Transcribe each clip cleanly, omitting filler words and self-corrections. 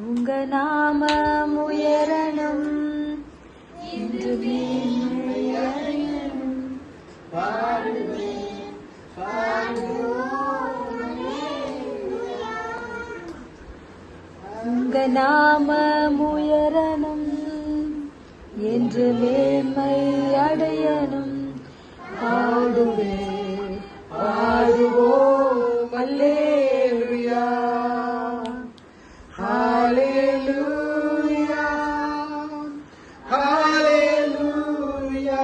உங்க நாமம் உயரணும் என்று உங்க நாமம் உயரணும் என்று மேன்மை அடையணும். பாடுவே பாடுவோம் அல்லேலூயா ஹalleluya ஹalleluya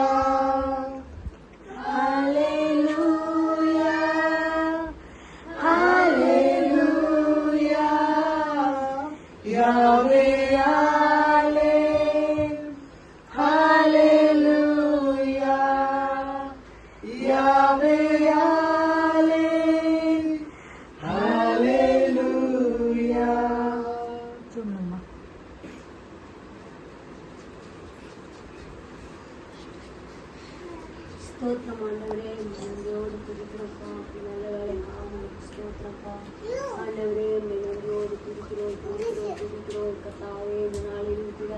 ஹalleluya ஹalleluya யாவே ஹalleluya யாவே ஹalleluya. சொன்னம்மா ஸ்தோத்திரம் ஆண்டவரே, நன்றியோடு துதிக்கிறோம்ப்பா. நல்ல வேலைக்காக ஸ்தோத்திரப்பா ஆண்டவரே, நன்றியோடு துதிக்கிறோம் கர்த்தாவே. இந்த நாளிலும் கூட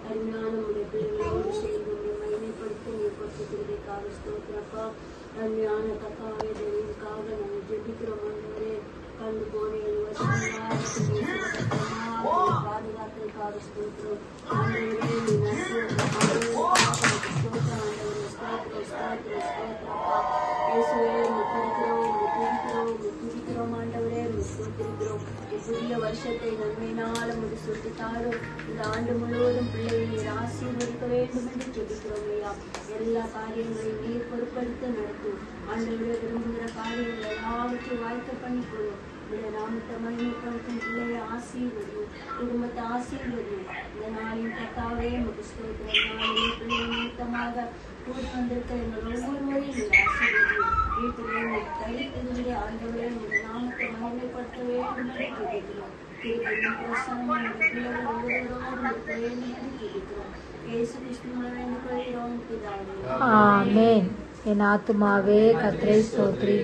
அருமையான உடைய பிள்ளைகளோடு சேர்ந்து மகிமைப்படுத்தி படுத்துகிறதுக்காக ஸ்தோத்திரப்பா. அருமையான கர்த்தாவே, தேவனுக்காக நாங்கள் ஜெபிக்கிறோம் ஆண்டவரே. கண்டு போன பாதுகாத்தலுக்காக ஸ்தோத்திரம் ஆண்டவரே. புதிய வருஷத்தை நன்மையினால முடிச்சுட்டாலும் இந்த ஆண்டு முழுவதும் பிள்ளைகளை ஆசீர்வதிக்க வேண்டும் என்று ஜெபிக்கிறோம் ஐயா. எல்லா காரியங்களையும் நீர் பொறுப்படுத்த நடத்தும் ஆண்டவரை விரும்புகிற காரியங்களை எல்லாவற்றையும் வாய்க்க பண்ணிக்கொள்ளும். இந்த நாமத்தை மகிமைப்படுத்தும் பிள்ளையை ஆசீர்வதியும், குடும்பத்தை ஆசீர்வதியும். இந்த நாளின் கத்தாவே ஸ்தோத்திரம். நாளின் பிள்ளை நிமித்தமாக கூடி வந்திருக்க எங்கள் ஒவ்வொருவரையும் ஆசீர்வதியும். வீட்டிலே கைத்தெறிய ஆண்டவரை இந்த நாமத்தை மகிமைப்படுத்த வேண்டும் என்று கேட்கிறோம். பிரசன்னம் பிள்ளைகள் ஒவ்வொருவரோடு வேண்டும் என்று கேட்கிறோம். இயேசு கிறிஸ்து மூலம் வேண்டிக் கொள்கிறோம் பிதாவே. ஆமென். என் ஆத்துமாவே கர்த்தரை ஸ்தோத்திரி.